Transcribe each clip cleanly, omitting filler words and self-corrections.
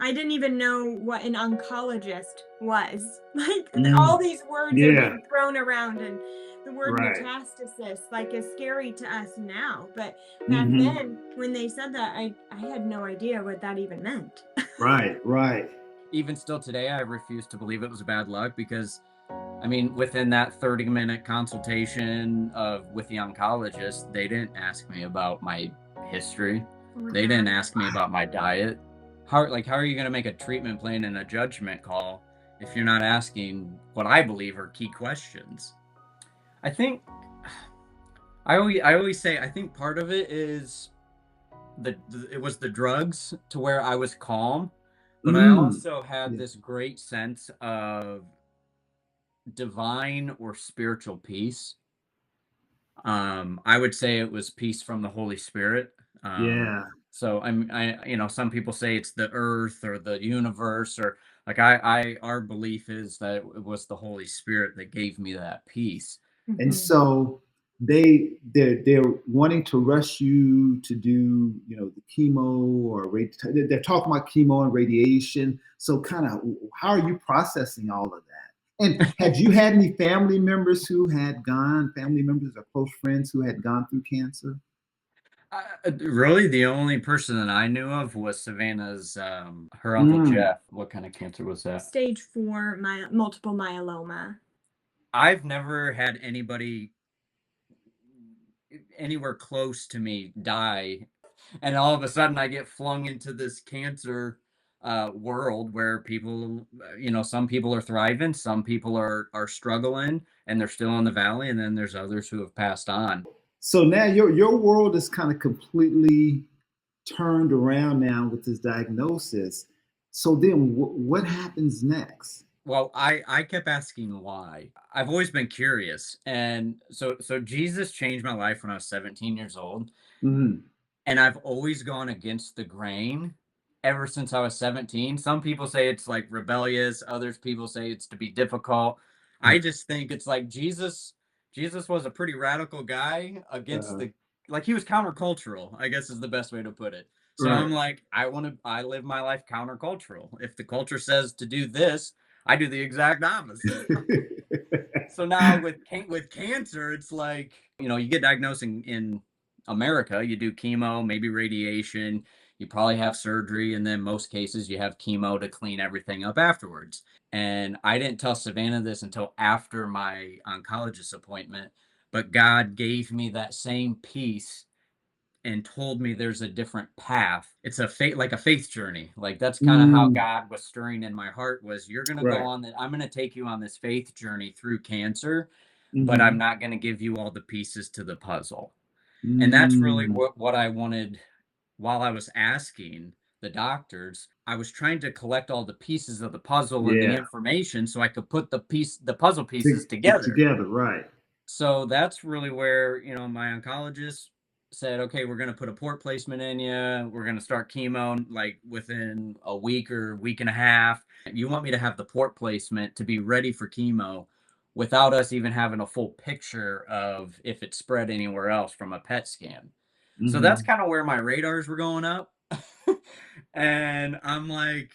I didn't even know what an oncologist was. Like all Mm, these words are yeah, being thrown around, and the word right. metastasis like is scary to us now. But back Hmm. then, when they said that, I had no idea what that even meant. Right, right. Even still today, I refuse to believe it was bad luck because, I mean, within that 30-minute consultation with the oncologist, they didn't ask me about my history. Oh, They didn't God. ask me about my diet. How are you going to make a treatment plan and a judgment call if you're not asking what I believe are key questions? I think I always say I think part of it is it was the drugs to where I was calm, but I Mm. also had Yeah. this great sense of divine or spiritual peace. I would say it was peace from the Holy Spirit. Um, Yeah. so some people say it's the earth or the universe, or like our belief is that it was the Holy Spirit that gave me that peace. And Mhm. so they're wanting to rush you to do, the chemo or they're talking about chemo and radiation. So kind of how are you processing all of that? And had you had any family members or close friends who had gone through cancer? Really, the only person that I knew of was Savannah's, her uncle Mm. Jeff. What kind of cancer was that? Stage 4 multiple myeloma. I've never had anybody anywhere close to me die, and all of a sudden I get flung into this cancer world where people, some people are thriving, some people are struggling, and they're still in the valley, and then there's others who have passed on. So now your world is kind of completely turned around now with this diagnosis. So then what happens next? Well, I kept asking why. I've always been curious, and so Jesus changed my life when I was 17 years old, Mhm. and I've always gone against the grain ever since I was 17. Some people say it's like rebellious, others people say it's to be difficult. I just think it's like Jesus was a pretty radical guy against Uh, the like he was countercultural, I guess is the best way to put it. So right. I'm like I live my life countercultural. If the culture says to do this, I do the exact opposite. So now with cancer, it's like, you get diagnosed in America, you do chemo, maybe radiation, you probably have surgery, and then most cases you have chemo to clean everything up afterwards. And I didn't tell Savannah this until after my oncologist appointment, but God gave me that same peace and told me there's a different path. It's like a faith journey. Like that's kind of how Mm, God was stirring in my heart was you're going to go right. on that. I'm going to take you on this faith journey through cancer, but I'm Hmm. not going to give you all the pieces to the puzzle. And that's really Mm, what I wanted while I was asking the doctors. I was trying to collect all the pieces of the puzzle and the yeah. information so I could put the puzzle pieces Get together. together, right. So that's really where, my oncologist said, okay, we're going to put a port placement in you. We're going to start chemo like within a week or week and a half. You want me to have the port placement to be ready for chemo without us even having a full picture of if it spread anywhere else from a PET scan. So that's Hmm. kind of where my radars were going up. And I'm like,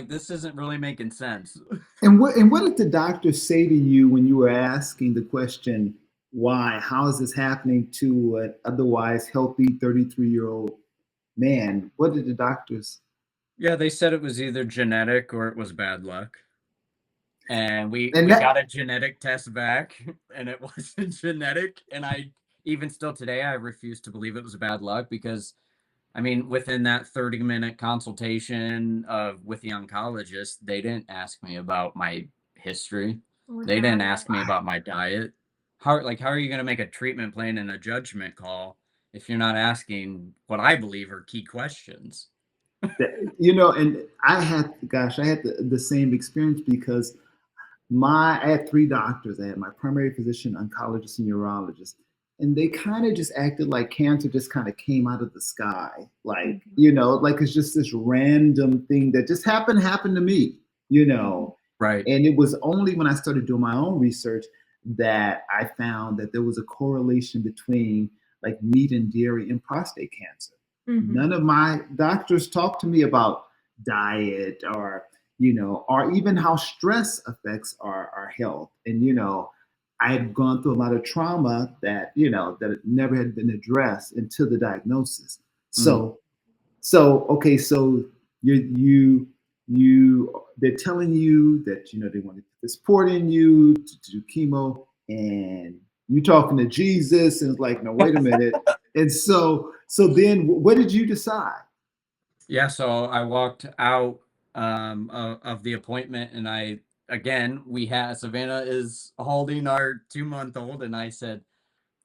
this isn't really making sense. And what did the doctor say to you when you were asking the question, why? How is this happening to an otherwise healthy 33-year-old man? What did the doctors? Yeah, they said it was either genetic or it was bad luck. And we And we that got a genetic test back and it wasn't genetic, and I even still today I refuse to believe it was bad luck because I mean within that 30-minute consultation with the oncologist, they didn't ask me about my history. Oh, They didn't God. ask me about my diet. How are you going to make a treatment plan and a judgment call if you're not asking what I believe are key questions? and I had the same experience because I had three doctors. I had my primary physician, oncologist, and urologist. And they kind of just acted like cancer just kind of came out of the sky. Like, Mhm. like it's just this random thing that just happened to me, you Mhm. know. Right. And it was only when I started doing my own research that I found that there was a correlation between like meat and dairy and prostate cancer. Mhm. None of my doctors talked to me about diet, or or even how stress affects our health. And I had gone through a lot of trauma that that never had been addressed until the diagnosis. Mm. So okay, so you they're telling you that they want to put this port in you to do chemo, and you talking to Jesus, and it's like, no, wait a minute. And so then what did you decide? Yeah, so I walked out of the appointment, and we had Savannah is holding our 2-month old, and I said,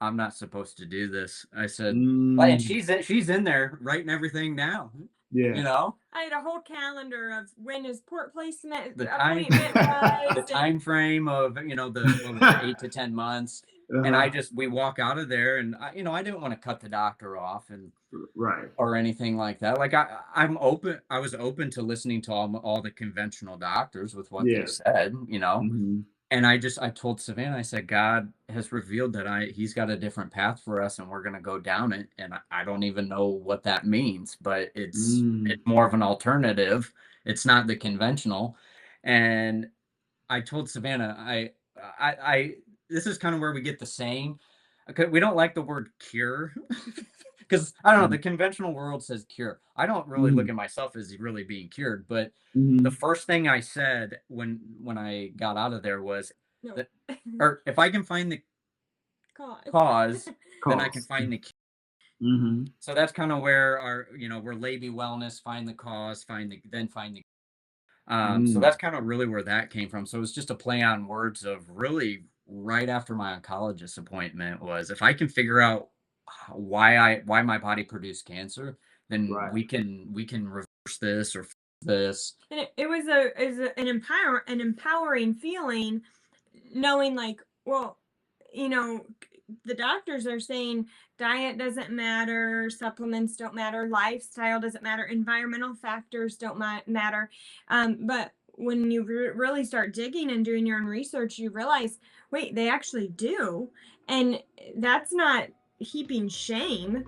I'm not supposed to do this. I said, and Mm, she's in there writing everything down, yeah. you know, I had a whole calendar of when his port placement the time appointment was, the time frame of, the what was it, 8 to 10 months. And Uh-huh. we walk out of there, and I didn't want to cut the doctor off and Right. or anything like that. Like I was open to listening to all the conventional doctors with what they Yeah. said. Hmm. And I told Savannah, I said, God has revealed that he's got a different path for us, and we're going to go down it. And I don't even know what that means, but Mm, it's more of an alternative. It's not the conventional. And I told Savannah, I this is kind of where we get the saying. Okay, we don't like the word cure because I don't know. The mm, conventional world says cure. I don't really look mm, at myself as really being cured, but the mm. first thing I said when I got out of there was no, that, or if I can find the cause. cause, then I can Cost. find the cure. Hmm. So that's kind of where we're Lady Wellness, find the cause, find the so Mm, that's kind of really where that came from. So it was just a play on words of really right after my oncologist appointment was, if I can figure out why my body produced cancer, then right. we can reverse this or fix this. And it was an empowering feeling, knowing like, well, you know, the doctors are saying diet doesn't matter, supplements don't matter, lifestyle doesn't matter, environmental factors don't matter. But when you really start digging and doing your own research, you realize, wait, they actually do. And that's not heaping shame,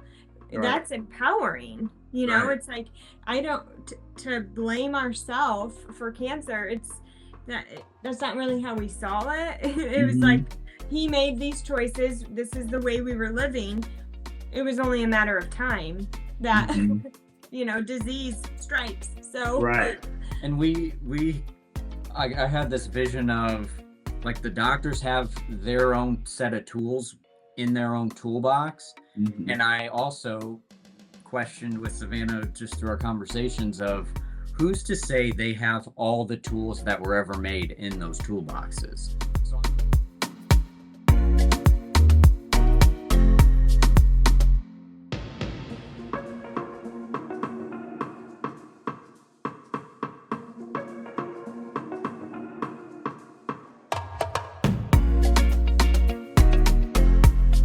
Right. that's empowering. Right. It's like, I don't to blame ourselves for cancer. That's not really how we saw it. It was like, Hmm. he made these choices, this is the way we were living. It was only a matter of time that Hmm. disease strikes. So Right. And I had this vision of, like, the doctors have their own set of tools in their own toolbox, Hmm. and I also questioned with Savannah just through our conversations of, who's to say they have all the tools that were ever made in those toolboxes?